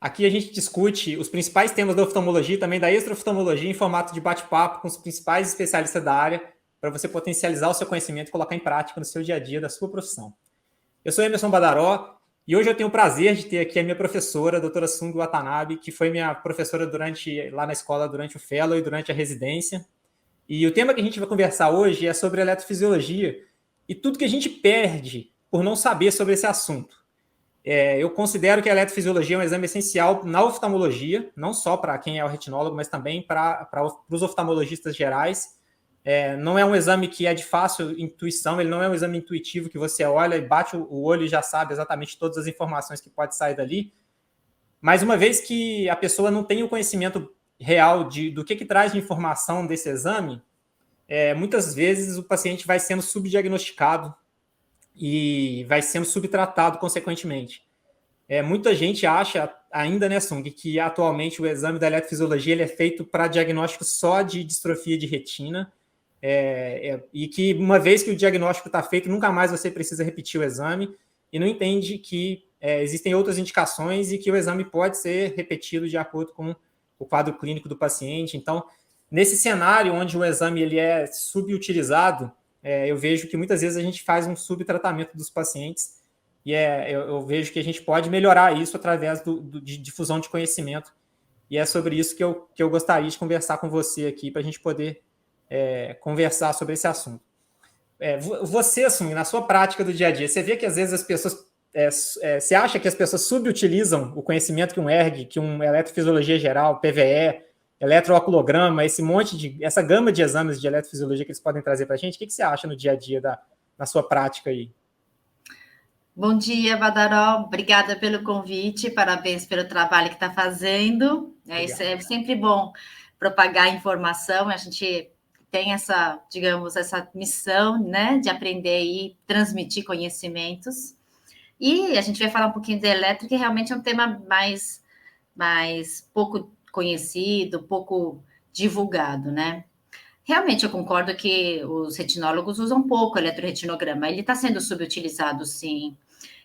Aqui a gente discute os principais temas da oftalmologia e também da extra-oftalmologia em formato de bate-papo com os principais especialistas da área para você potencializar o seu conhecimento e colocar em prática no seu dia a dia da sua profissão. Eu sou Emerson Badaró e hoje eu tenho o prazer de ter aqui a minha professora, a doutora Sung Watanabe, que foi minha professora lá na escola durante o fellow e durante a residência. E o tema que a gente vai conversar hoje é sobre eletrofisiologia e tudo que a gente perde por não saber sobre esse assunto. Eu considero que a eletrofisiologia é um exame essencial na oftalmologia, não só para quem é o retinólogo, mas também para os oftalmologistas gerais. Não é um exame que é de fácil intuição, ele não é um exame intuitivo que você olha e bate o olho e já sabe exatamente todas as informações que pode sair dali. Mas uma vez que a pessoa não tem o conhecimento real do que traz de informação desse exame, muitas vezes o paciente vai sendo subdiagnosticado e vai sendo subtratado consequentemente. Muita gente acha ainda, né, Sung, que atualmente o exame da eletrofisiologia ele é feito para diagnóstico só de distrofia de retina, e que uma vez que o diagnóstico está feito, nunca mais você precisa repetir o exame, e não entende que existem outras indicações e que o exame pode ser repetido de acordo com o quadro clínico do paciente. Então, nesse cenário onde o exame ele é subutilizado, eu vejo que muitas vezes a gente faz um subtratamento dos pacientes e eu vejo que a gente pode melhorar isso através de difusão de conhecimento. E é sobre isso que eu gostaria de conversar com você aqui, para a gente poder conversar sobre esse assunto. Você, assim, na sua prática do dia a dia, você vê que às vezes as pessoas... você acha que as pessoas subutilizam o conhecimento que um ERG, que um eletrofisiologia geral, PVE, eletrooculograma, essa gama de exames de eletrofisiologia que eles podem trazer para a gente? O que você acha no dia a dia na sua prática aí? Bom dia, Badaró. Obrigada pelo convite, parabéns pelo trabalho que está fazendo. Isso é sempre bom propagar a informação. A gente tem essa, digamos, essa missão, né, de aprender e transmitir conhecimentos. E a gente vai falar um pouquinho de elétrica, que realmente é um tema mais pouco conhecido, pouco divulgado, né? Realmente, eu concordo que os retinólogos usam pouco o eletroretinograma. Ele está sendo subutilizado, sim.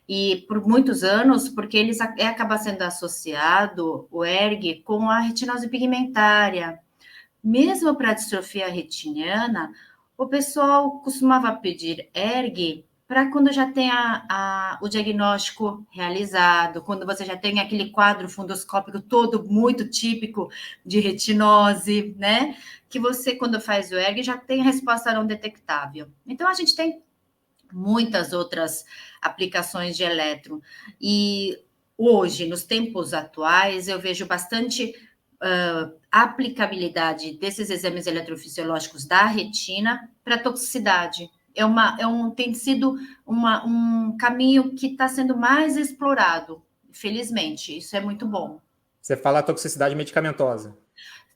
E por muitos anos, porque ele acaba sendo associado, o ERG, com a retinose pigmentária. Mesmo para a distrofia retiniana, o pessoal costumava pedir ERG para quando já tem o diagnóstico realizado, quando você já tem aquele quadro fundoscópico todo muito típico de retinose, né? Que você, quando faz o ERG, já tem a resposta não detectável. Então, a gente tem muitas outras aplicações de eletro. E hoje, nos tempos atuais, eu vejo bastante aplicabilidade desses exames eletrofisiológicos da retina para toxicidade. Tem sido um caminho que está sendo mais explorado, felizmente. Isso é muito bom. Você fala a toxicidade medicamentosa.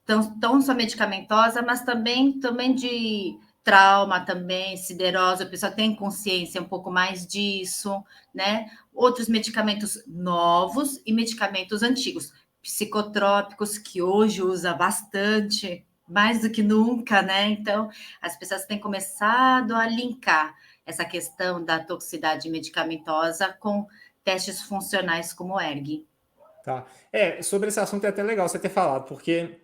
Então só medicamentosa, mas também de trauma também, siderose, a pessoa tem consciência um pouco mais disso, né? Outros medicamentos novos e medicamentos antigos, psicotrópicos, que hoje usa bastante, mais do que nunca, né? Então, as pessoas têm começado a linkar essa questão da toxicidade medicamentosa com testes funcionais como o ERG. Tá. Sobre esse assunto é até legal você ter falado, porque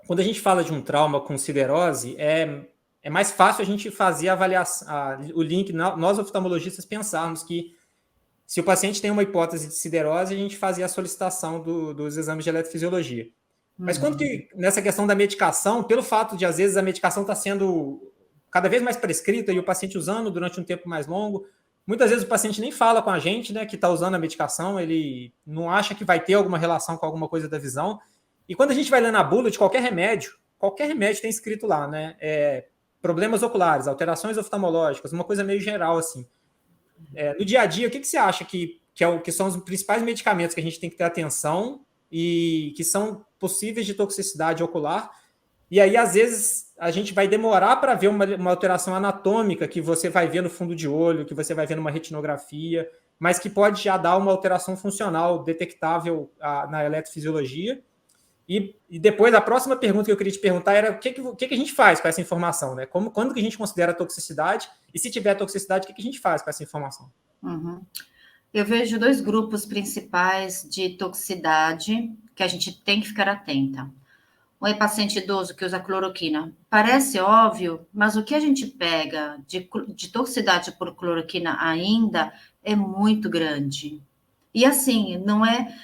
quando a gente fala de um trauma com siderose, é mais fácil a gente fazer a avaliação, o link, nós oftalmologistas pensarmos que se o paciente tem uma hipótese de siderose, a gente fazia a solicitação dos exames de eletrofisiologia. Mas quando que, nessa questão da medicação, pelo fato de, às vezes, a medicação está sendo cada vez mais prescrita e o paciente usando durante um tempo mais longo, muitas vezes o paciente nem fala com a gente, né, que está usando a medicação, ele não acha que vai ter alguma relação com alguma coisa da visão. E quando a gente vai ler na bula de qualquer remédio tem escrito lá, né, problemas oculares, alterações oftalmológicas, uma coisa meio geral, assim. No dia a dia, o que você acha que são os principais medicamentos que a gente tem que ter atenção e que são possíveis de toxicidade ocular? E aí, às vezes, a gente vai demorar para ver uma alteração anatômica que você vai ver no fundo de olho, que você vai ver numa retinografia, mas que pode já dar uma alteração funcional detectável na eletrofisiologia. E depois, a próxima pergunta que eu queria te perguntar era o que a gente faz com essa informação, né? Quando que a gente considera toxicidade? E se tiver toxicidade, o que a gente faz com essa informação? Uhum. Eu vejo dois grupos principais de toxicidade que a gente tem que ficar atenta. Um é paciente idoso que usa cloroquina. Parece óbvio, mas o que a gente pega de toxicidade por cloroquina ainda é muito grande. E assim, não é.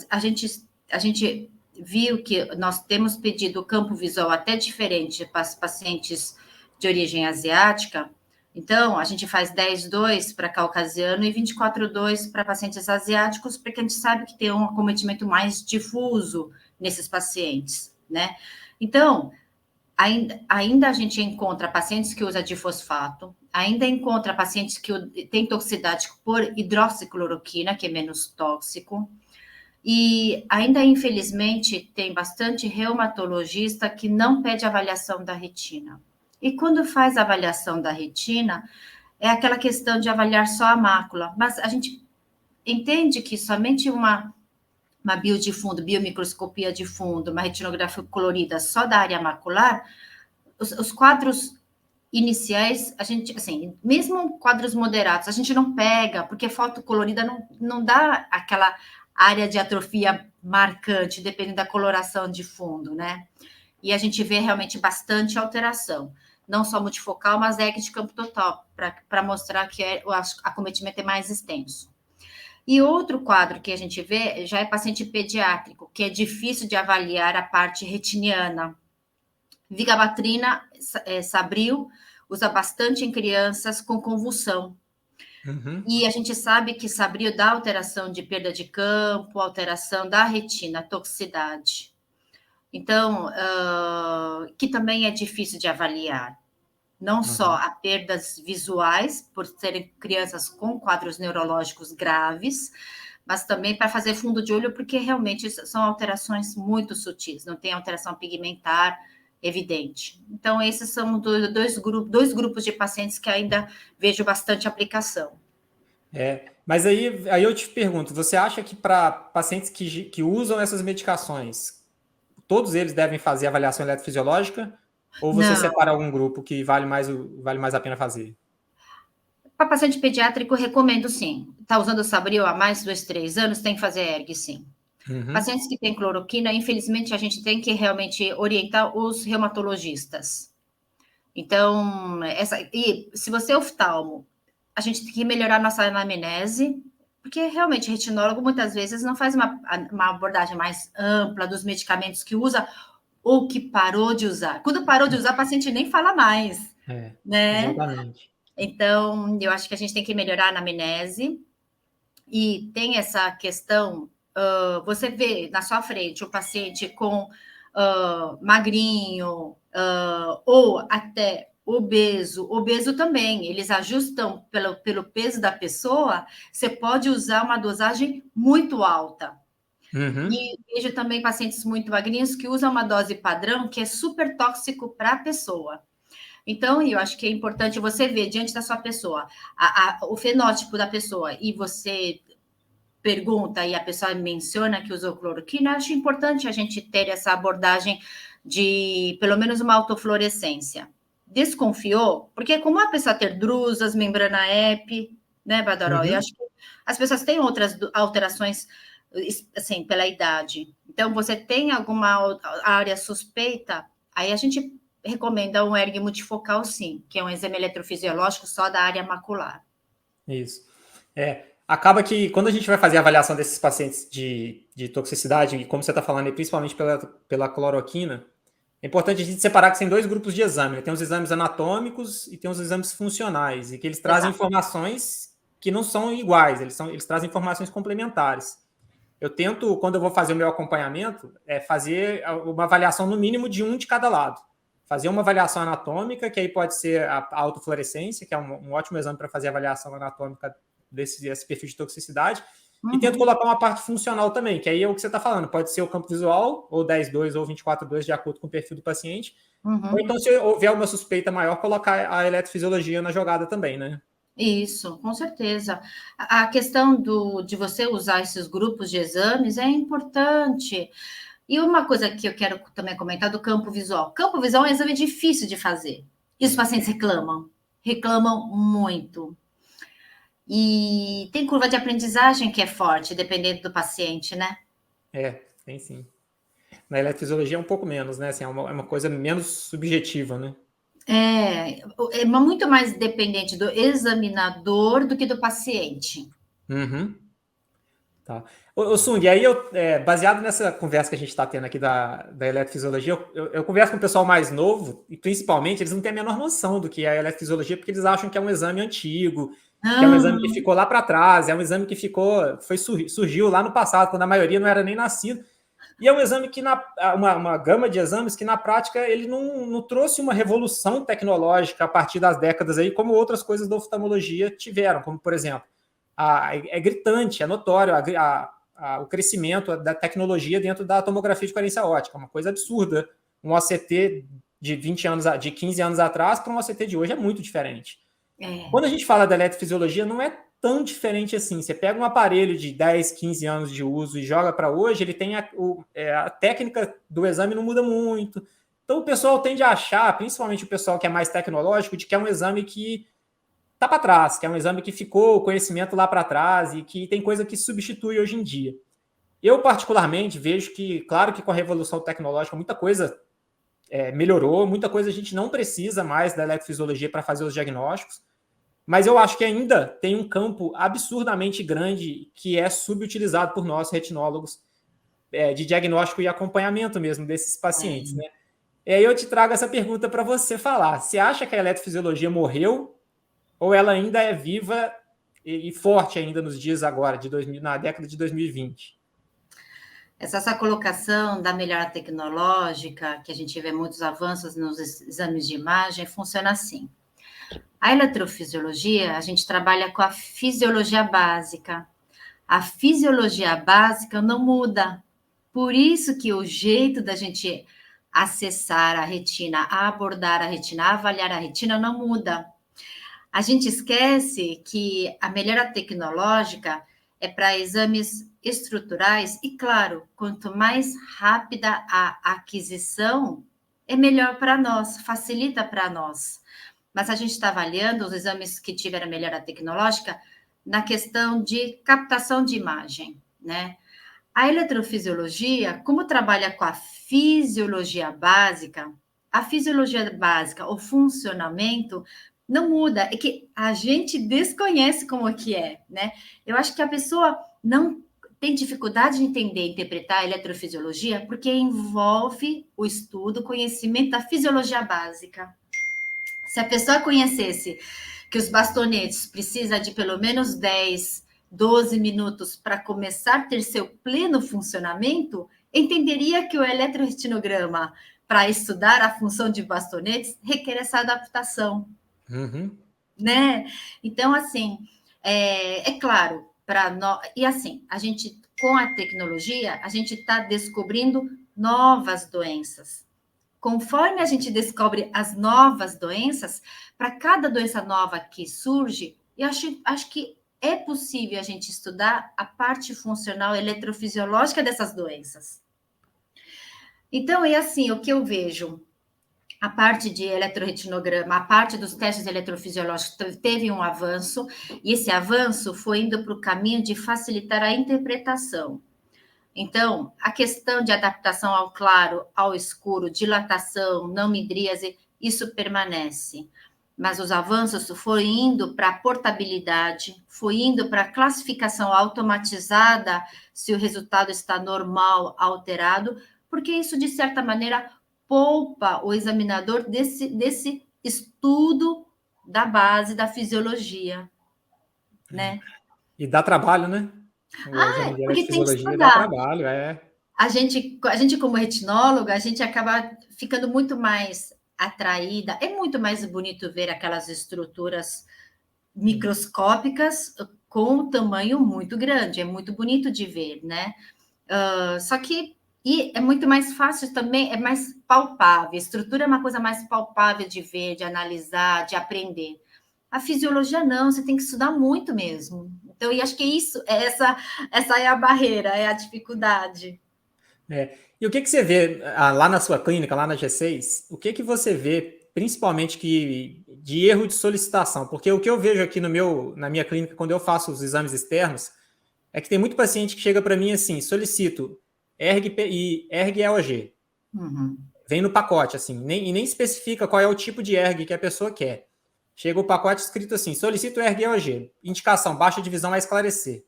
A gente viu que nós temos pedido campo visual até diferente para os pacientes de origem asiática. Então, a gente faz 10-2 para caucasiano e 24-2 para pacientes asiáticos, porque a gente sabe que tem um acometimento mais difuso nesses pacientes, né? Então, ainda a gente encontra pacientes que usam difosfato, ainda encontra pacientes que têm toxicidade por hidroxicloroquina, que é menos tóxico, e ainda, infelizmente, tem bastante reumatologista que não pede avaliação da retina. E quando faz a avaliação da retina, é aquela questão de avaliar só a mácula, mas a gente entende que somente uma bio de fundo, biomicroscopia de fundo, uma retinografia colorida só da área macular, os quadros iniciais, a gente, assim, mesmo quadros moderados, a gente não pega, porque foto colorida não dá aquela área de atrofia marcante, dependendo da coloração de fundo, né? E a gente vê realmente bastante alteração, não só multifocal, mas EG de campo total, para mostrar que o acometimento é mais extenso. E outro quadro que a gente vê já é paciente pediátrico, que é difícil de avaliar a parte retiniana. Vigabatrina, Sabril, usa bastante em crianças com convulsão. Uhum. E a gente sabe que Sabril dá alteração de perda de campo, alteração da retina, toxicidade. Então, que também é difícil de avaliar. Não só a perdas visuais, por serem crianças com quadros neurológicos graves, mas também para fazer fundo de olho, porque realmente são alterações muito sutis, não tem alteração pigmentar evidente. Então, esses são dois grupos de pacientes que ainda vejo bastante aplicação. Mas aí eu te pergunto, você acha que para pacientes que usam essas medicações, todos eles devem fazer avaliação eletrofisiológica? Ou você Não, separa algum grupo que vale mais a pena fazer? para paciente pediátrico, recomendo sim. Está usando o Sabril há mais de 2-3 anos, tem que fazer ERG, sim. Uhum. Pacientes que têm cloroquina, infelizmente, a gente tem que realmente orientar os reumatologistas. Então, e se você é oftalmo, a gente tem que melhorar nossa anamnese, porque realmente o retinólogo muitas vezes não faz uma abordagem mais ampla dos medicamentos que usa ou que parou de usar. Quando parou de usar, o paciente nem fala mais, né? Exatamente. Então, eu acho que a gente tem que melhorar a anamnese e tem essa questão, você vê na sua frente o paciente com magrinho ou até obeso também, eles ajustam pelo peso da pessoa, você pode usar uma dosagem muito alta. Uhum. E vejo também pacientes muito magrinhos que usam uma dose padrão que é super tóxico para a pessoa. Então, eu acho que é importante você ver diante da sua pessoa o fenótipo da pessoa e você pergunta e a pessoa menciona que usou cloroquina, acho importante a gente ter essa abordagem de pelo menos uma autofluorescência. Desconfiou? Porque como a pessoa ter drusas, membrana EP, né, Badaró? Eu Uhum. acho que as pessoas têm outras alterações, assim, pela idade. Então, você tem alguma área suspeita, aí a gente recomenda um ERG multifocal, sim, que é um exame eletrofisiológico só da área macular. Isso. Acaba que quando a gente vai fazer a avaliação desses pacientes de toxicidade, e como você está falando, principalmente pela cloroquina, é importante a gente separar que tem dois grupos de exame, né? Tem os exames anatômicos e tem os exames funcionais, e que eles trazem Exato. informações que não são iguais, eles trazem informações complementares. Eu tento, quando eu vou fazer o meu acompanhamento, fazer uma avaliação no mínimo de um de cada lado. Fazer uma avaliação anatômica, que aí pode ser a autofluorescência, que é um ótimo exame para fazer a avaliação anatômica desse perfil de toxicidade, e tento colocar uma parte funcional também, que aí é o que você está falando, pode ser o campo visual, ou 10-2 ou 24-2, de acordo com o perfil do paciente, ou então, se houver uma suspeita maior, colocar a eletrofisiologia na jogada também, né? Isso, com certeza. A questão de você usar esses grupos de exames é importante. E uma coisa que eu quero também comentar do campo visual. Campo visual é um exame difícil de fazer. E os pacientes reclamam muito. E tem curva de aprendizagem que é forte, dependendo do paciente, né? Tem sim. Na eletrofisiologia é um pouco menos, né? Assim, é uma coisa menos subjetiva, né? É muito mais dependente do examinador do que do paciente. Uhum. Tá. Sung, aí baseado nessa conversa que a gente está tendo aqui da eletrofisiologia, eu converso com o pessoal mais novo, e principalmente eles não têm a menor noção do que é a eletrofisiologia, porque eles acham que é um exame antigo, que é um exame que Ah, ficou lá para trás, é um exame que surgiu lá no passado, quando a maioria não era nem nascida. E é um exame que, uma gama de exames que, na prática, ele não trouxe uma revolução tecnológica a partir das décadas aí, como outras coisas da oftalmologia tiveram, como, por exemplo, é gritante, é notório o crescimento da tecnologia dentro da tomografia de coerência óptica, uma coisa absurda. Um OCT de 20 anos, de 15 anos atrás para um OCT de hoje é muito diferente. Quando a gente fala da eletrofisiologia, não é tão diferente assim. Você pega um aparelho de 10, 15 anos de uso e joga para hoje, ele tem a técnica do exame não muda muito. Então o pessoal tende a achar, principalmente o pessoal que é mais tecnológico, de que é um exame que está para trás, que é um exame que ficou o conhecimento lá para trás e que tem coisa que substitui hoje em dia. Eu, particularmente, vejo que, claro que com a revolução tecnológica, muita coisa melhorou, muita coisa a gente não precisa mais da eletrofisiologia para fazer os diagnósticos, mas eu acho que ainda tem um campo absurdamente grande que é subutilizado por nós, retinólogos, de diagnóstico e acompanhamento mesmo desses pacientes, né? E aí eu te trago essa pergunta para você falar. Você acha que a eletrofisiologia morreu ou ela ainda é viva e forte ainda nos dias agora, na década de 2020? essa colocação da melhora tecnológica, que a gente vê muitos avanços nos exames de imagem, funciona assim. A eletrofisiologia, a gente trabalha com a fisiologia básica. A fisiologia básica não muda. Por isso que o jeito da gente acessar a retina, abordar a retina, avaliar a retina não muda. A gente esquece que a melhora tecnológica é para exames estruturais e, claro, quanto mais rápida a aquisição, é melhor para nós, facilita para nós. Mas a gente está avaliando os exames que tiveram melhora tecnológica na questão de captação de imagem, né? A eletrofisiologia, como trabalha com a fisiologia básica, o funcionamento não muda, é que a gente desconhece como é que é, né? Eu acho que a pessoa não tem dificuldade de entender, interpretar a eletrofisiologia, porque envolve o estudo, o conhecimento da fisiologia básica. Se a pessoa conhecesse que os bastonetes precisam de pelo menos 10, 12 minutos para começar a ter seu pleno funcionamento, entenderia que o eletroretinograma, para estudar a função de bastonetes, requer essa adaptação, Uhum. né? Então, assim, é claro, para nós. E assim, a gente, com a tecnologia, a gente está descobrindo novas doenças. Conforme a gente descobre as novas doenças, para cada doença nova que surge, eu acho que é possível a gente estudar a parte funcional eletrofisiológica dessas doenças. Então, é assim, o que eu vejo, a parte de eletroretinograma, a parte dos testes eletrofisiológicos teve um avanço, e esse avanço foi indo para o caminho de facilitar a interpretação. Então, a questão de adaptação ao claro, ao escuro, dilatação, não midríase, isso permanece. Mas os avanços foram indo para a portabilidade, foi indo para a classificação automatizada, se o resultado está normal, alterado, porque isso, de certa maneira, poupa o examinador desse estudo da base da fisiologia, né? E dá trabalho, né? O exame de Porque tem que eletrofisiologia dá estudar. trabalho, é. A gente como retinóloga, a gente acaba ficando muito mais atraída. É muito mais bonito ver aquelas estruturas microscópicas com um tamanho muito grande. É muito bonito de ver, né? Só que é muito mais fácil também, é mais palpável. A estrutura é uma coisa mais palpável de ver, de analisar, de aprender. A fisiologia não, você tem que estudar muito mesmo. Então, e acho que isso, essa é a barreira, é a dificuldade. E o que você vê lá na sua clínica, lá na G6? O que você vê principalmente de erro de solicitação, porque o que eu vejo aqui na minha clínica, quando eu faço os exames externos, é que tem muito paciente que chega para mim assim, solicito ERG e ERG. Uhum. Vem no pacote, assim, e nem especifica qual é o tipo de ERG que a pessoa quer. Chega o pacote escrito assim, solicito ERG, indicação, baixa divisão a esclarecer.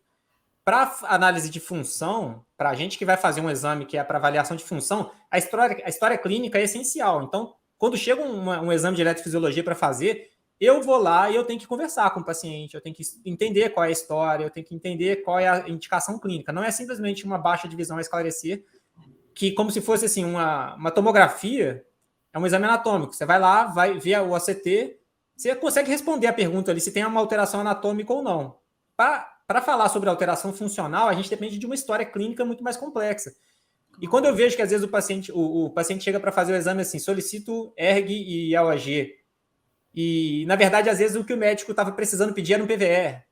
Para análise de função, para a gente que vai fazer um exame que é para avaliação de função, a história clínica é essencial. Então, quando chega um exame de eletrofisiologia para fazer, eu vou lá e eu tenho que conversar com o paciente, eu tenho que entender qual é a história, eu tenho que entender qual é a indicação clínica. Não é simplesmente uma baixa divisão a esclarecer, que como se fosse assim uma tomografia, é um exame anatômico. Você vai lá, vai ver o OCT, você consegue responder a pergunta ali se tem uma alteração anatômica ou não. Para falar sobre alteração funcional, a gente depende de uma história clínica muito mais complexa. E quando eu vejo que às vezes o paciente chega para fazer o exame assim, solicito ERG e EOG, e na verdade às vezes o que o médico estava precisando pedir era um PVE,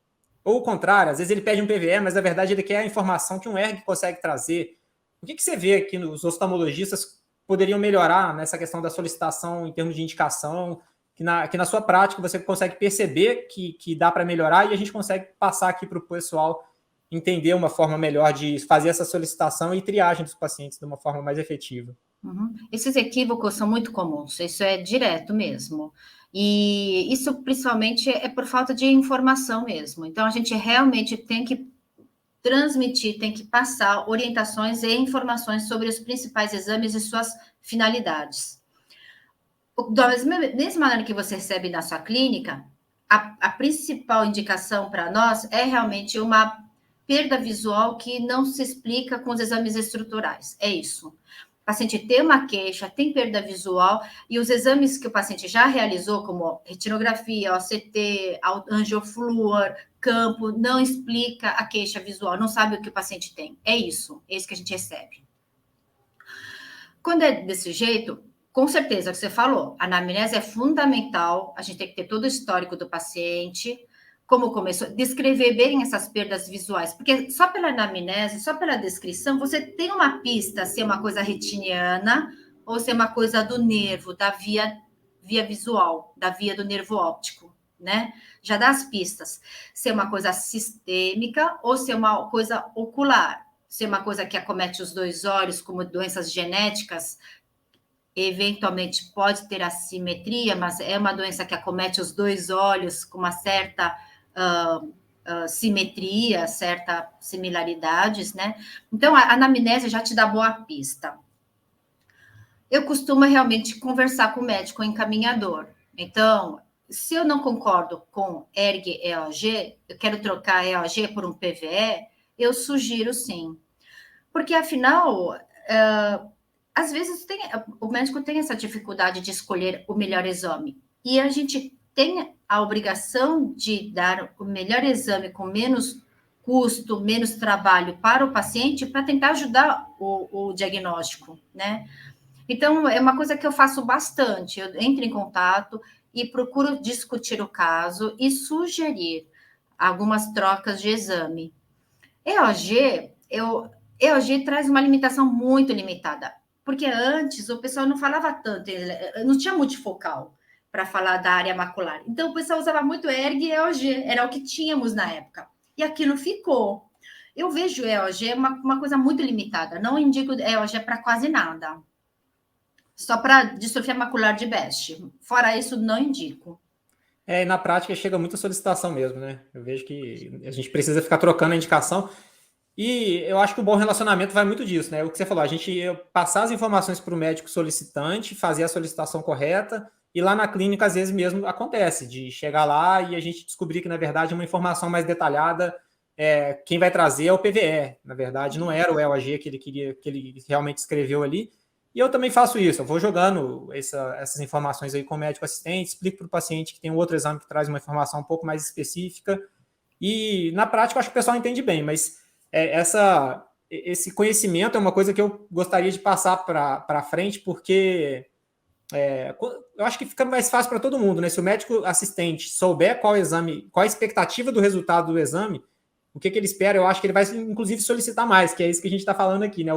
ou o contrário, às vezes ele pede um PVE, mas na verdade ele quer a informação que um ERG consegue trazer. O que você vê aqui nos oftalmologistas poderiam melhorar nessa questão da solicitação em termos de indicação, que na sua prática você consegue perceber que dá para melhorar e a gente consegue passar aqui para o pessoal entender uma forma melhor de fazer essa solicitação e triagem dos pacientes de uma forma mais efetiva? Uhum. Esses equívocos são muito comuns, isso é direto mesmo. E isso principalmente é por falta de informação mesmo. Então, a gente realmente tem que transmitir, tem que passar orientações e informações sobre os principais exames e suas finalidades. Da mesma maneira que você recebe na sua clínica, a principal indicação para nós é realmente uma perda visual que não se explica com os exames estruturais. É isso. O paciente tem uma queixa, tem perda visual, e os exames que o paciente já realizou, como retinografia, OCT, angioflúor, campo, não explica a queixa visual, não sabe o que o paciente tem. É isso que a gente recebe. Quando é desse jeito, com certeza, o que você falou, a anamnese é fundamental, a gente tem que ter todo o histórico do paciente, como começou, descrever bem essas perdas visuais, porque só pela anamnese, só pela descrição, você tem uma pista se é uma coisa retiniana ou se é uma coisa do nervo, da via visual, da via do nervo óptico, né? Já dá as pistas. Se é uma coisa sistêmica ou se é uma coisa ocular, se é uma coisa que acomete os dois olhos, como doenças genéticas, eventualmente pode ter assimetria, mas é uma doença que acomete os dois olhos com uma certa simetria, certa similaridades, né? Então, a anamnese já te dá boa pista. Eu costumo realmente conversar com o médico encaminhador. Então, se eu não concordo com ERG-EOG, eu quero trocar EOG por um PVE, eu sugiro sim. Porque, afinal, às vezes o médico tem essa dificuldade de escolher o melhor exame. E a gente tem a obrigação de dar o melhor exame com menos custo, menos trabalho para o paciente, para tentar ajudar o diagnóstico, né? Então, é uma coisa que eu faço bastante. Eu entro em contato e procuro discutir o caso e sugerir algumas trocas de exame. EOG traz uma limitação muito limitada, porque antes o pessoal não falava tanto, não tinha multifocal para falar da área macular. Então, o pessoal usava muito ERG e EOG, era o que tínhamos na época. E aquilo ficou. Eu vejo EOG uma coisa muito limitada, não indico EOG para quase nada. Só para distrofia macular de Best. Fora isso, não indico. E na prática chega muita solicitação mesmo, né? Eu vejo que a gente precisa ficar trocando a indicação. E eu acho que o bom relacionamento vai muito disso, né? O que você falou, a gente passar as informações para o médico solicitante, fazer a solicitação correta, e lá na clínica, às vezes mesmo, acontece de chegar lá e a gente descobrir que, na verdade, uma informação mais detalhada, quem vai trazer é o PVE. Na verdade, não era o EOG que ele realmente escreveu ali. E eu também faço isso, eu vou jogando essas informações aí com o médico assistente, explico para o paciente que tem um outro exame que traz uma informação um pouco mais específica. E, na prática, eu acho que o pessoal entende bem, mas esse conhecimento é uma coisa que eu gostaria de passar para frente, porque eu acho que fica mais fácil para todo mundo, né? Se o médico assistente souber qual exame, qual a expectativa do resultado do exame, o que ele espera, eu acho que ele vai, inclusive, solicitar mais, que é isso que a gente está falando aqui, né?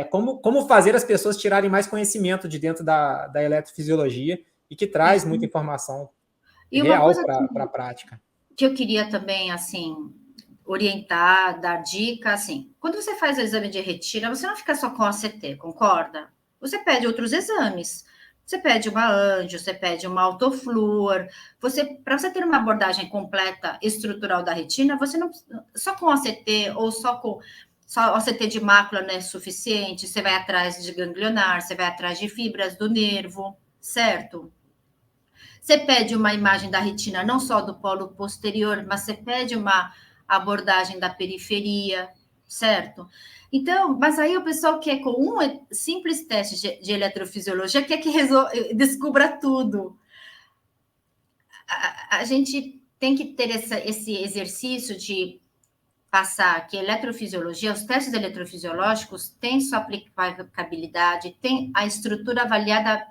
Como fazer as pessoas tirarem mais conhecimento de dentro da eletrofisiologia e que traz muita informação E uma real coisa para a prática. que eu queria também, assim, orientar, dar dica, assim, quando você faz o exame de retina, você não fica só com ACT, concorda? Você pede outros exames. Você pede uma anjo, você pede uma autofluor. Para você ter uma abordagem completa estrutural da retina, você não só com ACT ou só ACT de mácula não é suficiente. Você vai atrás de ganglionar, você vai atrás de fibras do nervo, certo? Você pede uma imagem da retina não só do polo posterior, mas você pede uma abordagem da periferia, certo? Então, mas aí o pessoal quer, com um simples teste de eletrofisiologia, quer que descubra tudo. A gente tem que ter esse exercício de passar que eletrofisiologia, os testes eletrofisiológicos têm sua aplicabilidade, tem a estrutura avaliada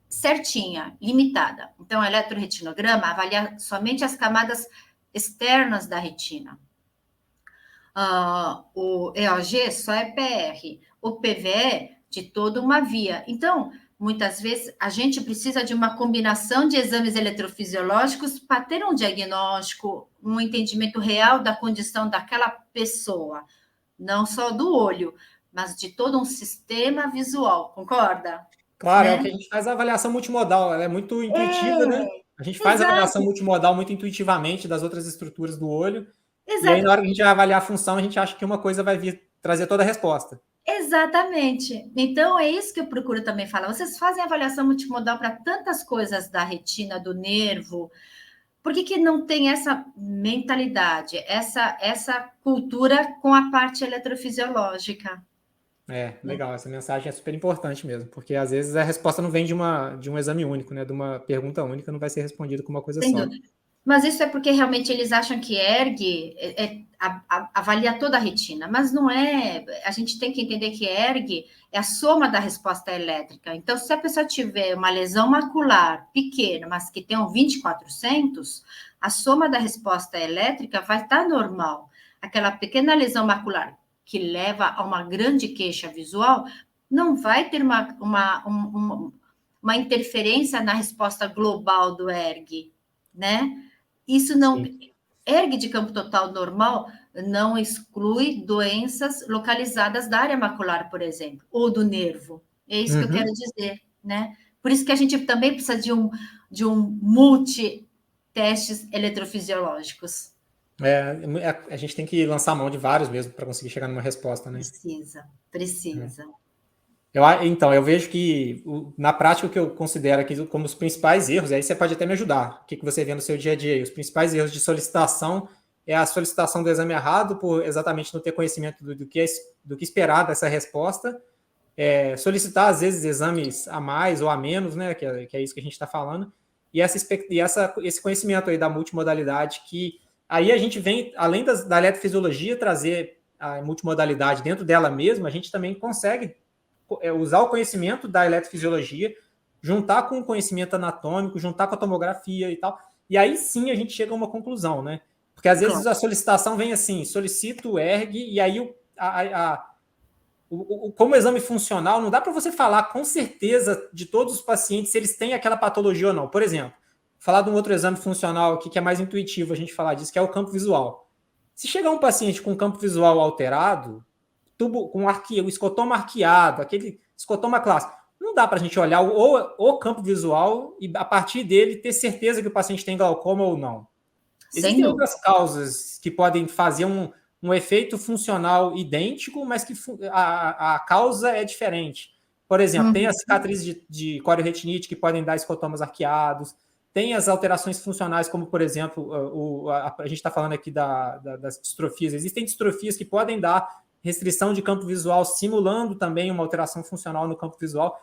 certinha, limitada. Então, o eletroretinograma avalia somente as camadas externas da retina. O EOG só é PR, o PVE de toda uma via. Então, muitas vezes, a gente precisa de uma combinação de exames eletrofisiológicos para ter um diagnóstico, um entendimento real da condição daquela pessoa, não só do olho, mas de todo um sistema visual, concorda? Claro, é o Né? que a gente faz a avaliação multimodal, ela é muito intuitiva, né? A gente faz a avaliação Exato, multimodal muito intuitivamente das outras estruturas do olho, e aí exato, na hora que a gente vai avaliar a função, a gente acha que uma coisa vai vir trazer toda a resposta. exatamente. Então, é isso que eu procuro também falar. Vocês fazem avaliação multimodal para tantas coisas da retina, do nervo. Por que, que não tem essa mentalidade, essa cultura com a parte eletrofisiológica? Né? Legal, essa mensagem é super importante mesmo, porque às vezes a resposta não vem de um exame único, né? De uma pergunta única, não vai ser respondido com uma coisa Sem só. dúvida. Mas isso é porque realmente eles acham que ERG avalia toda a retina, mas não é. A gente tem que entender que ERG é a soma da resposta elétrica. Então, se a pessoa tiver uma lesão macular pequena, mas que tem um 20/400, a soma da resposta elétrica vai estar normal. Aquela pequena lesão macular que leva a uma grande queixa visual não vai ter uma interferência na resposta global do ERG, né? Isso não. Sim. ERG de campo total normal não exclui doenças localizadas da área macular, por exemplo, ou do nervo. É isso que eu quero Uhum. dizer, né? Por isso que a gente também precisa de um multi-testes eletrofisiológicos. A gente tem que lançar a mão de vários mesmo para conseguir chegar numa resposta, né? Precisa. Então, eu vejo que na prática o que eu considero aqui como os principais erros, aí você pode até me ajudar. O que você vê no seu dia a dia? Os principais erros de solicitação é a solicitação do exame errado, por exatamente não ter conhecimento do que esperar dessa resposta. Solicitar, às vezes, exames a mais ou a menos, né? Que é isso que a gente está falando. E esse conhecimento aí da multimodalidade, que aí a gente vem, além da eletrofisiologia, trazer a multimodalidade dentro dela mesma, a gente também consegue usar o conhecimento da eletrofisiologia, juntar com o conhecimento anatômico, juntar com a tomografia e tal, e aí sim a gente chega a uma conclusão, né? Porque às vezes Claro. a solicitação vem assim, solicito o ERG, e aí como exame funcional, não dá para você falar com certeza de todos os pacientes se eles têm aquela patologia ou não. Por exemplo, falar de um outro exame funcional aqui que é mais intuitivo a gente falar disso, que é o campo visual. Se chegar um paciente com campo visual alterado, tubo com o escotoma arqueado, aquele escotoma clássico, não dá para a gente olhar o campo visual e a partir dele ter certeza que o paciente tem glaucoma ou não. Sem Existem dúvida. outras causas que podem fazer um efeito funcional idêntico, mas que a causa é diferente. Por exemplo, tem as cicatrizes de corioretinite que podem dar escotomas arqueados, tem as alterações funcionais, como, por exemplo, a gente está falando aqui das distrofias. Existem distrofias que podem dar restrição de campo visual, simulando também uma alteração funcional no campo visual.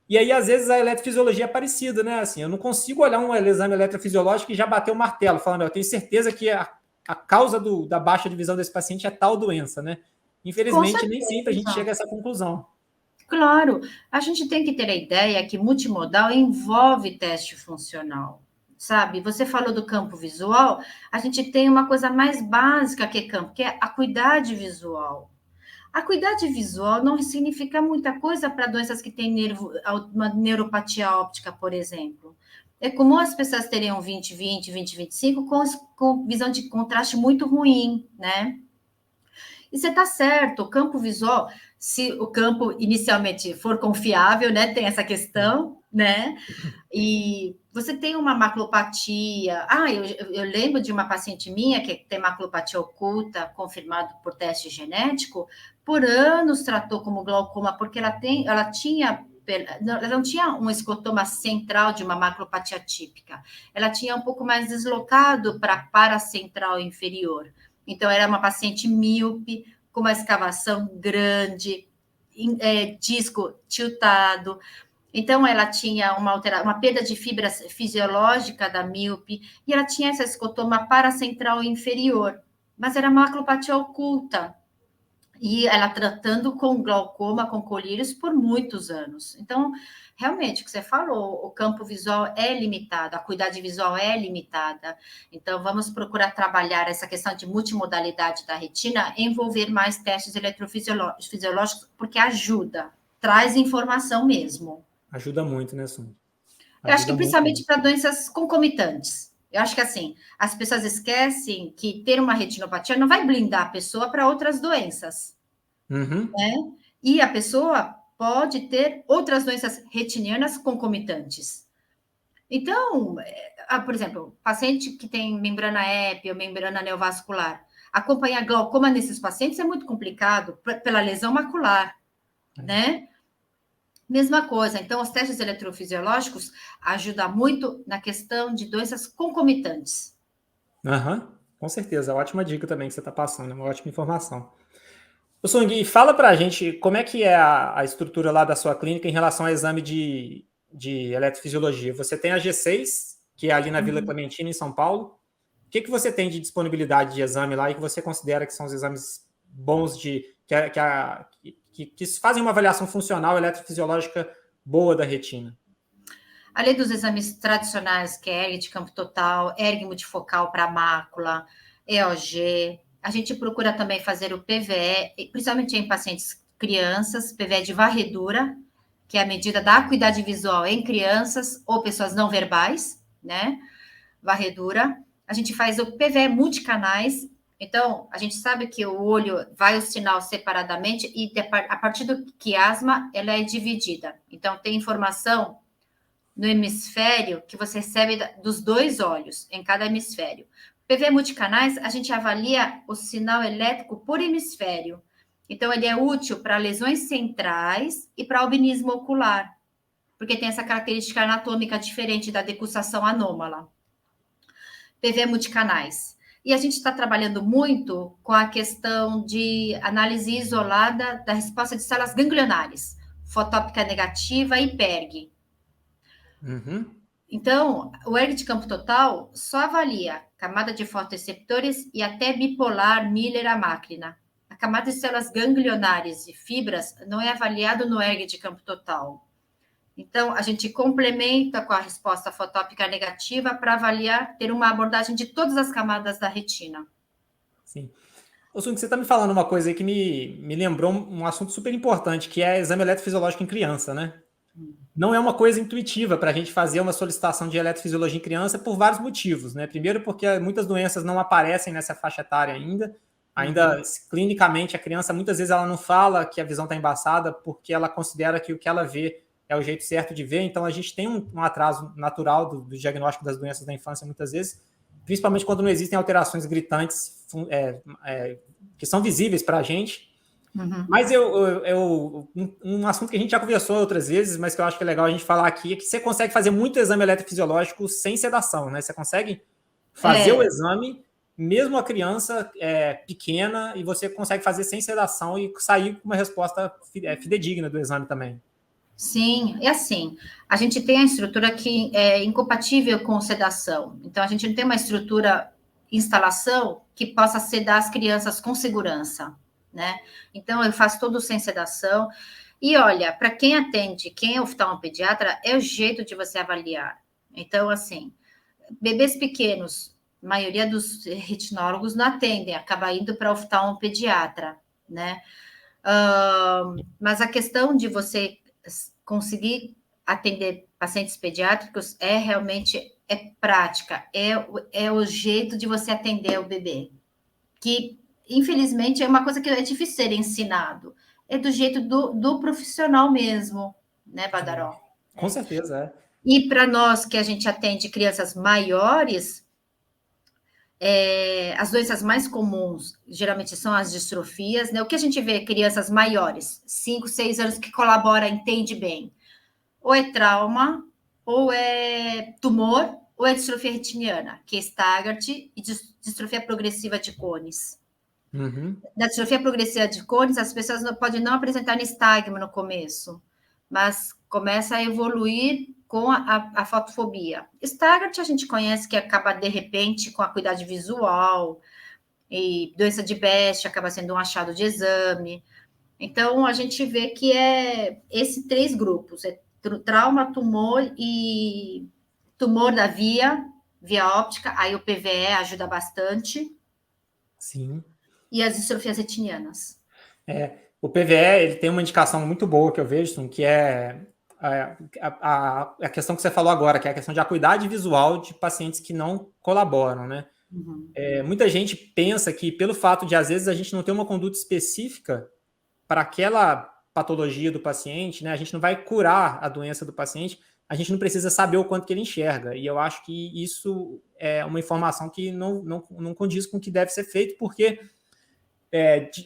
E aí, às vezes, a eletrofisiologia é parecida, né? Assim, eu não consigo olhar um exame eletrofisiológico e já bater o martelo, falando, eu tenho certeza que a causa da baixa de visão desse paciente é tal doença, né? Com Infelizmente, nem sempre a gente certeza. chega a essa conclusão. Claro, a gente tem que ter a ideia que multimodal envolve teste funcional, sabe? Você falou do campo visual, a gente tem uma coisa mais básica que é campo, que é a acuidade visual. A acuidade visual não significa muita coisa para doenças que têm uma neuropatia óptica, por exemplo. É comum as pessoas terem um 20/20, 20/25 com visão de contraste muito ruim, né? E você está certo, o campo visual, se o campo inicialmente for confiável, né? Tem essa questão, né? E você tem uma maculopatia. Eu lembro de uma paciente minha que tem maculopatia oculta, confirmado por teste genético, por anos tratou como glaucoma, porque ela não tinha um escotoma central de uma maculopatia típica, ela tinha um pouco mais deslocado para a paracentral inferior. Então, era uma paciente míope, com uma escavação grande, disco tiltado. Então, ela tinha uma perda de fibra fisiológica da míope, e ela tinha essa escotoma paracentral inferior, mas era maculopatia oculta. E ela tratando com glaucoma, com colírios, por muitos anos. Então, realmente, o que você falou, o campo visual é limitado, a acuidade visual é limitada. Então, vamos procurar trabalhar essa questão de multimodalidade da retina, envolver mais testes eletrofisiológicos, porque ajuda, traz informação mesmo. Ajuda muito, né, Sônia? Eu acho que Ajuda muito principalmente mesmo. para doenças concomitantes. Eu acho que assim, as pessoas esquecem que ter uma retinopatia não vai blindar a pessoa para outras doenças, Uhum. né? E a pessoa pode ter outras doenças retinianas concomitantes. Então, por exemplo, paciente que tem membrana épia ou membrana neovascular, acompanhar glaucoma nesses pacientes é muito complicado pela lesão macular, né? Mesma coisa, então os testes eletrofisiológicos ajudam muito na questão de doenças concomitantes. Aham, com certeza. Ótima dica também que você está passando, é uma ótima informação. Ô, Sung, fala pra gente como é que é a estrutura lá da sua clínica em relação ao exame de eletrofisiologia. Você tem a G6, que é ali na Vila Clementina, em São Paulo. O que você tem de disponibilidade de exame lá e que você considera que são os exames bons que fazem uma avaliação funcional eletrofisiológica boa da retina? Além dos exames tradicionais, que é ERG de campo total, ERG multifocal para mácula, EOG, a gente procura também fazer o PVE, principalmente em pacientes crianças, PVE de varredura, que é a medida da acuidade visual em crianças ou pessoas não verbais, né? Varredura. A gente faz o PVE multicanais. Então, a gente sabe que o olho vai o sinal separadamente e a partir do quiasma ela é dividida. Então, tem informação no hemisfério que você recebe dos dois olhos, em cada hemisfério. PV multicanais, a gente avalia o sinal elétrico por hemisfério. Então, ele é útil para lesões centrais e para albinismo ocular, porque tem essa característica anatômica diferente da decussação anômala. PV multicanais. E a gente está trabalhando muito com a questão de análise isolada da resposta de células ganglionares, fotópica negativa e PERG. Uhum. Então, o ERG de campo total só avalia camada de fotoreceptores e até bipolar Miller a máquina. A camada de células ganglionares e fibras não é avaliado no ERG de campo total. Então, a gente complementa com a resposta fotópica negativa para avaliar, ter uma abordagem de todas as camadas da retina. Sim. Ô, Sung, você está me falando uma coisa aí que me lembrou um assunto super importante, que é exame eletrofisiológico em criança, né? Não é uma coisa intuitiva para a gente fazer uma solicitação de eletrofisiologia em criança por vários motivos, né? Primeiro, porque muitas doenças não aparecem nessa faixa etária ainda clinicamente a criança muitas vezes ela não fala que a visão está embaçada porque ela considera que o que ela vê é o jeito certo de ver, então a gente tem um atraso natural do diagnóstico das doenças da infância muitas vezes, principalmente quando não existem alterações gritantes que são visíveis para a gente. Mas um assunto que a gente já conversou outras vezes, mas que eu acho que é legal a gente falar aqui, é que você consegue fazer muito exame eletrofisiológico sem sedação, né? Você consegue fazer o exame, mesmo a criança pequena, e você consegue fazer sem sedação e sair com uma resposta fidedigna do exame também. Sim, é assim, a gente tem a estrutura que é incompatível com sedação. Então, a gente não tem uma estrutura, instalação, que possa sedar as crianças com segurança, né? Então, eu faço tudo sem sedação. E olha, para quem atende, quem é oftalmopediatra, é o jeito de você avaliar. Então, assim, bebês pequenos, a maioria dos retinólogos não atendem, acaba indo para oftalmopediatra, né? Mas a questão de você conseguir atender pacientes pediátricos é realmente prática, é o jeito de você atender o bebê, que infelizmente é uma coisa que é difícil ser ensinado, é do jeito do profissional mesmo, né, Badaró? Com certeza, é. E para nós que a gente atende crianças maiores, as doenças mais comuns geralmente são as distrofias, né? O que a gente vê crianças maiores, 5, 6 anos, que colabora, entende bem, ou é trauma, ou é tumor, ou é distrofia retiniana, que é Stargardt e distrofia progressiva de Cones. Uhum. Da distrofia progressiva de Cones, as pessoas podem não apresentar nistagmo no começo, mas começa a evoluir com a fotofobia. Stargardt a gente conhece, que acaba, de repente, com a acuidade visual, e doença de Best acaba sendo um achado de exame. Então, a gente vê que é esses 3 grupos, é trauma, tumor e tumor da via óptica, aí o PVE ajuda bastante. Sim. E as distrofias retinianas. O PVE ele tem uma indicação muito boa que eu vejo, que é a questão que você falou agora, que é a questão de acuidade visual de pacientes que não colaboram, né? Uhum. Muita gente pensa que pelo fato de, às vezes, a gente não ter uma conduta específica para aquela patologia do paciente, né? A gente não vai curar a doença do paciente, a gente não precisa saber o quanto que ele enxerga. E eu acho que isso é uma informação que não condiz com o que deve ser feito, porque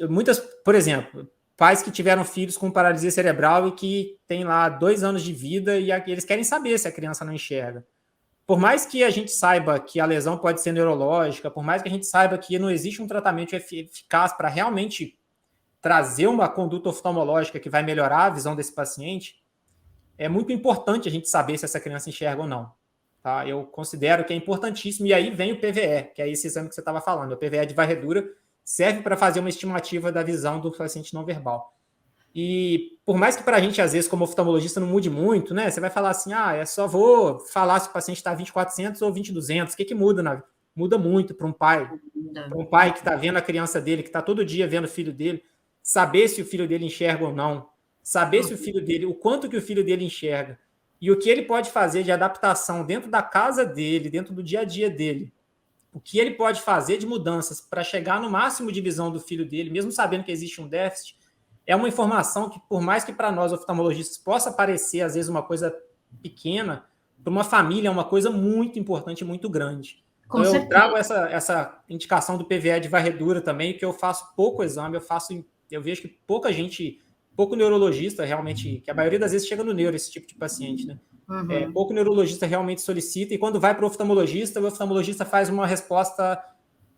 muitas, por exemplo, pais que tiveram filhos com paralisia cerebral e que têm lá 2 anos de vida e eles querem saber se a criança não enxerga. Por mais que a gente saiba que a lesão pode ser neurológica, por mais que a gente saiba que não existe um tratamento eficaz para realmente trazer uma conduta oftalmológica que vai melhorar a visão desse paciente, é muito importante a gente saber se essa criança enxerga ou não. Tá? Eu considero que é importantíssimo, e aí vem o PVE, que é esse exame que você estava falando. O PVE de varredura serve para fazer uma estimativa da visão do paciente não verbal. E por mais que para a gente, às vezes, como oftalmologista, não mude muito, né? Você vai falar assim, só vou falar se o paciente está 20/400 ou 20/200. O que muda? Muda muito para um pai. Para um pai que está vendo a criança dele, que está todo dia vendo o filho dele, saber se o filho dele enxerga ou não, saber se o filho dele, o quanto que o filho dele enxerga, e o que ele pode fazer de adaptação dentro da casa dele, dentro do dia a dia dele, o que ele pode fazer de mudanças para chegar no máximo de visão do filho dele, mesmo sabendo que existe um déficit, é uma informação que, por mais que para nós oftalmologistas possa parecer, às vezes, uma coisa pequena, para uma família é uma coisa muito importante e muito grande. Então, eu trago essa indicação do PVE de varredura também, que eu faço pouco exame, eu vejo que pouco neurologista realmente, que a maioria das vezes chega no neuro esse tipo de paciente, né? Uhum. Pouco neurologista realmente solicita, e quando vai para o oftalmologista faz uma resposta,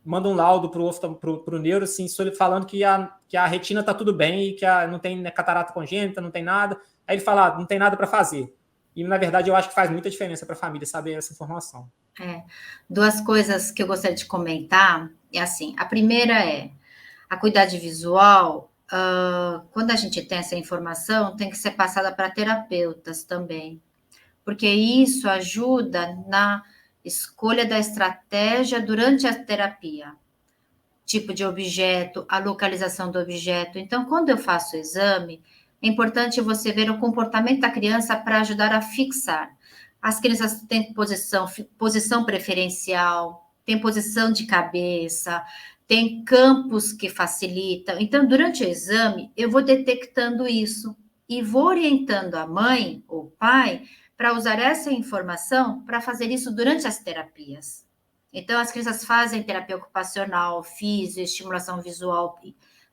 manda um laudo para o neuro, assim, falando que a retina está tudo bem e que não tem catarata congênita, não tem nada. Aí ele fala, não tem nada para fazer. E, na verdade, eu acho que faz muita diferença para a família saber essa informação. 2 coisas que eu gostaria de comentar é assim, a primeira é a acuidade visual, quando a gente tem essa informação, tem que ser passada para terapeutas também, porque isso ajuda na escolha da estratégia durante a terapia, tipo de objeto, a localização do objeto. Então, quando eu faço o exame, é importante você ver o comportamento da criança para ajudar a fixar. As crianças têm posição preferencial, tem posição de cabeça, tem campos que facilitam. Então, durante o exame, eu vou detectando isso e vou orientando a mãe ou pai para usar essa informação para fazer isso durante as terapias. Então, as crianças fazem terapia ocupacional, físio, estimulação visual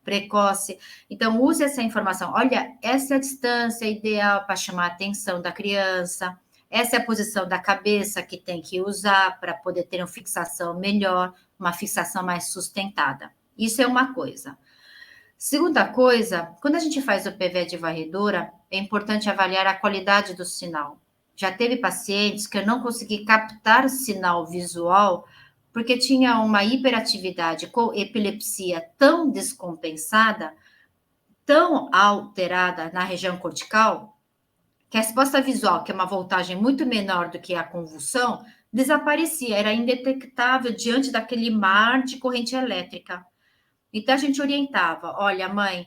precoce. Então, use essa informação. Olha, essa é a distância ideal para chamar a atenção da criança. Essa é a posição da cabeça que tem que usar para poder ter uma fixação melhor, uma fixação mais sustentada. Isso é uma coisa. Segunda coisa, quando a gente faz o PVE de varredura, é importante avaliar a qualidade do sinal. Já teve pacientes que eu não consegui captar sinal visual porque tinha uma hiperatividade com epilepsia tão descompensada, tão alterada na região cortical, que a resposta visual, que é uma voltagem muito menor do que a convulsão, desaparecia, era indetectável diante daquele mar de corrente elétrica. Então, a gente orientava, olha, mãe,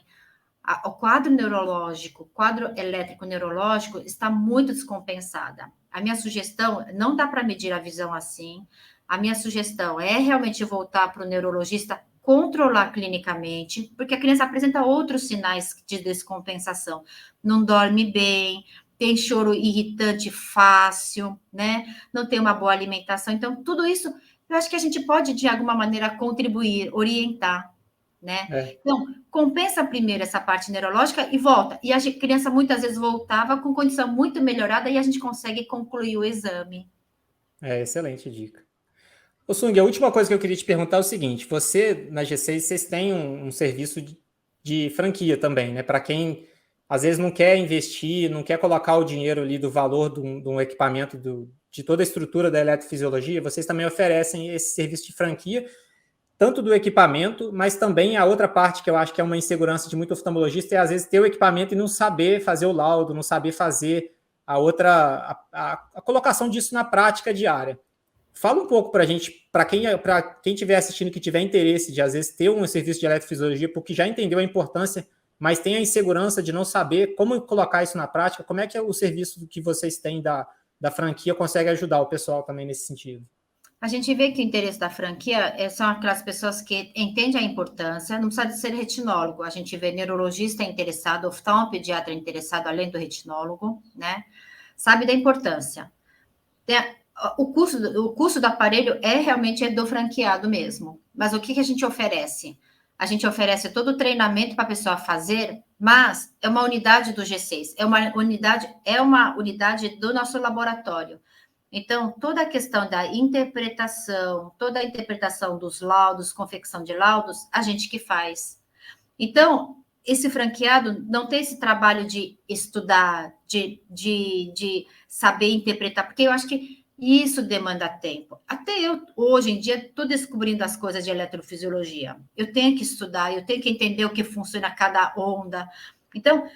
O quadro neurológico, o quadro elétrico neurológico está muito descompensada. A minha sugestão, não dá para medir a visão assim, a minha sugestão é realmente voltar para o neurologista, controlar clinicamente, porque a criança apresenta outros sinais de descompensação. Não dorme bem, tem choro irritante fácil, né? Não tem uma boa alimentação. Então, tudo isso, eu acho que a gente pode, de alguma maneira, contribuir, orientar, né? Então, compensa primeiro essa parte neurológica e volta. E a criança muitas vezes voltava com condição muito melhorada e a gente consegue concluir o exame. Excelente dica. Ô Sung, a última coisa que eu queria te perguntar é o seguinte: você, na G6, vocês têm um serviço de franquia também, né? Para quem às vezes não quer investir, não quer colocar o dinheiro ali do valor de um equipamento, de toda a estrutura da eletrofisiologia, vocês também oferecem esse serviço de franquia, tanto do equipamento, mas também a outra parte que eu acho que é uma insegurança de muito oftalmologista é às vezes ter o equipamento e não saber fazer o laudo, não saber fazer a colocação disso na prática diária. Fala um pouco para a gente, para quem estiver assistindo, que tiver interesse de, às vezes, ter um serviço de eletrofisiologia, porque já entendeu a importância, mas tem a insegurança de não saber como colocar isso na prática. Como é que o serviço que vocês têm da franquia consegue ajudar o pessoal também nesse sentido? A gente vê que o interesse da franquia são aquelas pessoas que entendem a importância, não precisa de ser retinólogo. A gente vê neurologista interessado, oftalmopediatra interessado, além do retinólogo, né? Sabe da importância. O custo do aparelho realmente do franqueado mesmo. Mas o que a gente oferece? A gente oferece todo o treinamento para a pessoa fazer, mas é uma unidade do G6, é uma unidade do nosso laboratório. Então, toda a questão da interpretação, toda a interpretação dos laudos, confecção de laudos, a gente que faz. Então, esse franqueado não tem esse trabalho de estudar, de saber interpretar, porque eu acho que isso demanda tempo. Até eu, hoje em dia, estou descobrindo as coisas de eletrofisiologia. Eu tenho que estudar, eu tenho que entender o que funciona cada onda. Então,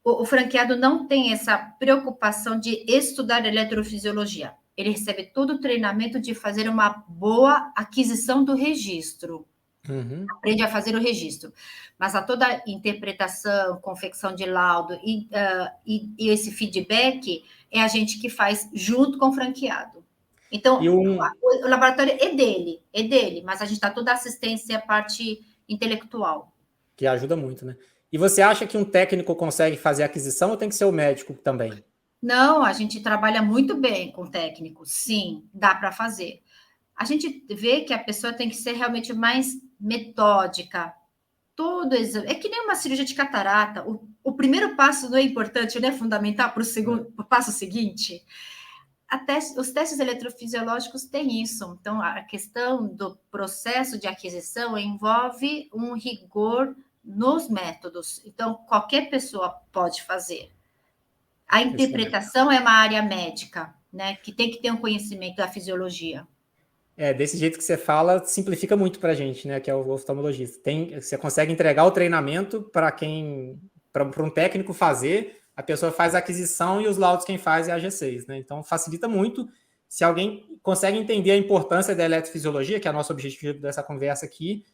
o franqueado não tem essa preocupação de estudar eletrofisiologia. Ele recebe todo o treinamento de fazer uma boa aquisição do registro. Uhum. Aprende a fazer o registro. Mas a toda a interpretação, confecção de laudo e esse feedback é a gente que faz junto com o franqueado. Então, o laboratório é dele, mas a gente dá toda a assistência, a parte intelectual. Que ajuda muito, né? E você acha que um técnico consegue fazer a aquisição ou tem que ser o médico também? Não, a gente trabalha muito bem com técnico, sim, dá para fazer. A gente vê que a pessoa tem que ser realmente mais metódica. Todo exame. É que nem uma cirurgia de catarata. O primeiro passo não é importante, não é fundamental para o passo seguinte. Os testes eletrofisiológicos têm isso. Então, a questão do processo de aquisição envolve um rigor nos métodos. Então, qualquer pessoa pode fazer. A interpretação é uma área médica, né? Que tem que ter um conhecimento da fisiologia. Desse jeito que você fala, simplifica muito para a gente, né? Que é o oftalmologista. Você consegue entregar o treinamento para um técnico fazer, a pessoa faz a aquisição e os laudos quem faz é a G6, né? Então facilita muito. Se alguém consegue entender a importância da eletrofisiologia, que é o nosso objetivo dessa conversa aqui,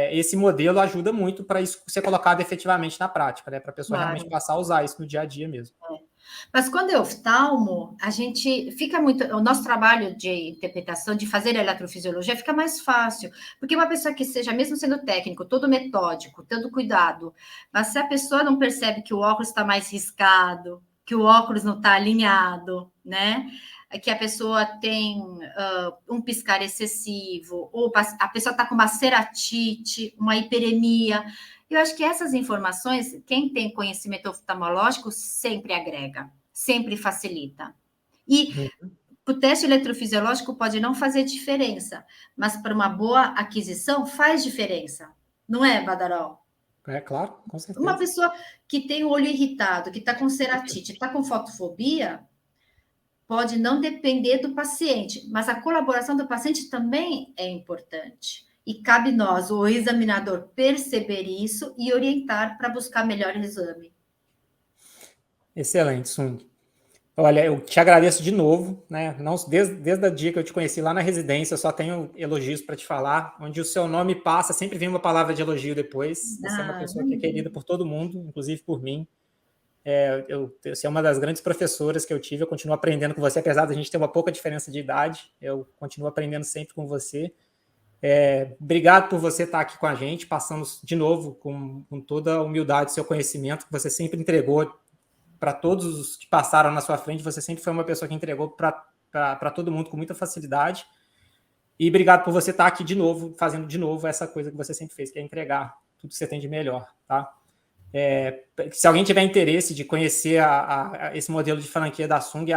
esse modelo ajuda muito para isso ser colocado efetivamente na prática, né? Para a pessoa realmente passar a usar isso no dia a dia mesmo. Mas quando é oftalmo, a gente fica muito. O nosso trabalho de interpretação, de fazer eletrofisiologia, fica mais fácil. Porque uma pessoa que seja, mesmo sendo técnico, todo metódico, todo cuidado, mas se a pessoa não percebe que o óculos está mais riscado, que o óculos não está alinhado, né? Que a pessoa tem um piscar excessivo, ou a pessoa está com uma ceratite, uma hiperemia. Eu acho que essas informações, quem tem conhecimento oftalmológico sempre agrega, sempre facilita. E o teste eletrofisiológico pode não fazer diferença, mas para uma boa aquisição faz diferença. Não é, Badaró? É claro, com certeza. Uma pessoa que tem o olho irritado, que está com ceratite, está com fotofobia, pode não depender do paciente, mas a colaboração do paciente também é importante. E cabe nós, o examinador, perceber isso e orientar para buscar melhor exame. Excelente, Sung. Olha, eu te agradeço de novo, né? Não, desde o dia que eu te conheci lá na residência, eu só tenho elogios para te falar. Onde o seu nome passa, sempre vem uma palavra de elogio depois. Você é uma pessoa que é querida por todo mundo, inclusive por mim. Você é uma das grandes professoras que eu tive. Eu continuo aprendendo com você, apesar da gente ter uma pouca diferença de idade. Eu continuo aprendendo sempre com você. Obrigado por você estar aqui com a gente, passando de novo com toda a humildade, seu conhecimento que você sempre entregou para todos os que passaram na sua frente. Você sempre foi uma pessoa que entregou para todo mundo com muita facilidade. E obrigado por você estar aqui de novo, fazendo de novo essa coisa que você sempre fez, que é entregar tudo que você tem de melhor, tá? Se alguém tiver interesse de conhecer esse modelo de franquia da Sung,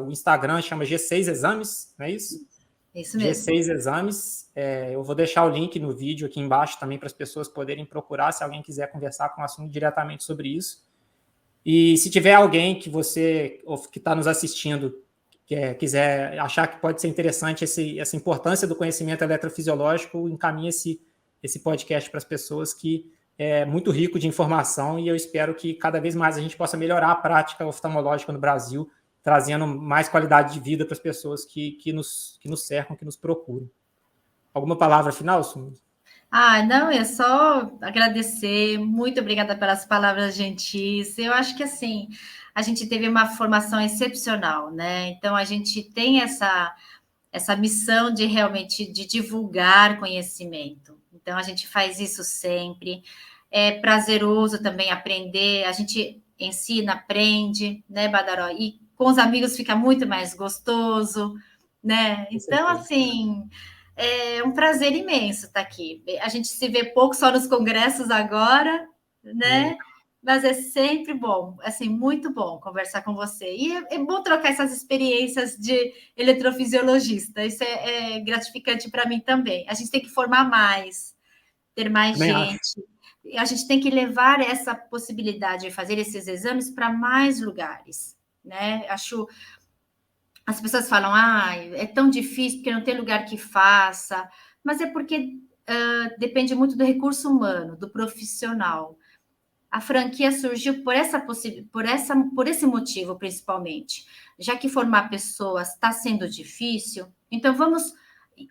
o Instagram chama G6 Exames, não é isso? Isso mesmo. G6 Exames. Eu vou deixar o link no vídeo aqui embaixo também para as pessoas poderem procurar, se alguém quiser conversar com a Sung diretamente sobre isso. E se tiver alguém que está nos assistindo, quiser achar que pode ser interessante essa importância do conhecimento eletrofisiológico, encaminhe esse podcast para as pessoas, que é muito rico de informação, e eu espero que cada vez mais a gente possa melhorar a prática oftalmológica no Brasil, trazendo mais qualidade de vida para as pessoas que nos cercam, que nos procuram. Alguma palavra final, Sung? Não, é só agradecer, muito obrigada pelas palavras gentis. Eu acho que, assim, a gente teve uma formação excepcional, né? Então, a gente tem essa missão de realmente de divulgar conhecimento. Então, a gente faz isso sempre. É prazeroso também aprender, a gente ensina, aprende, né, Badaró? E com os amigos fica muito mais gostoso, né? Então, assim... É um prazer imenso estar aqui. A gente se vê pouco só nos congressos agora, né? Mas é sempre bom, assim, muito bom conversar com você. E é bom trocar essas experiências de eletrofisiologista. Isso é gratificante para mim também. A gente tem que formar mais, ter mais gente. E a gente tem que levar essa possibilidade de fazer esses exames para mais lugares, né? Acho... As pessoas falam, é tão difícil porque não tem lugar que faça, mas é porque depende muito do recurso humano, do profissional. A franquia surgiu por esse motivo, principalmente. Já que formar pessoas está sendo difícil, então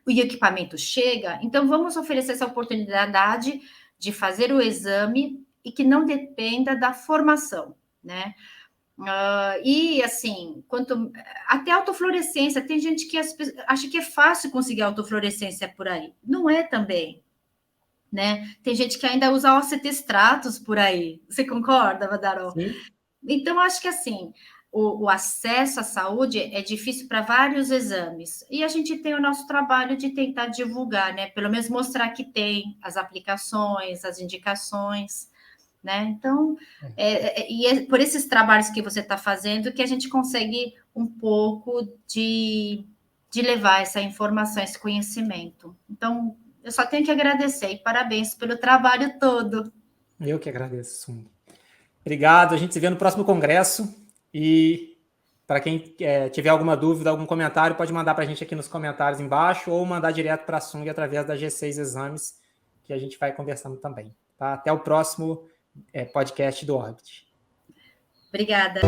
o equipamento chega, então vamos oferecer essa oportunidade de fazer o exame e que não dependa da formação, né? E assim, até autofluorescência, tem gente que acha que é fácil conseguir autofluorescência por aí. Não é também, né? Tem gente que ainda usa OCT-extratos por aí. Você concorda, Badaró? Sim. Então, acho que assim, o acesso à saúde é difícil para vários exames. E a gente tem o nosso trabalho de tentar divulgar, né? Pelo menos mostrar que tem as aplicações, as indicações, né? Então, é por esses trabalhos que você está fazendo que a gente consegue um pouco de levar essa informação, esse conhecimento. Então, eu só tenho que agradecer e parabéns pelo trabalho todo. Eu que agradeço, Sung. Obrigado, a gente se vê no próximo congresso. E para quem tiver alguma dúvida, algum comentário, pode mandar para a gente aqui nos comentários embaixo, ou mandar direto para a Sung através da G6 Exames, que a gente vai conversando também. Tá? Até o próximo podcast do Orbit. Obrigada.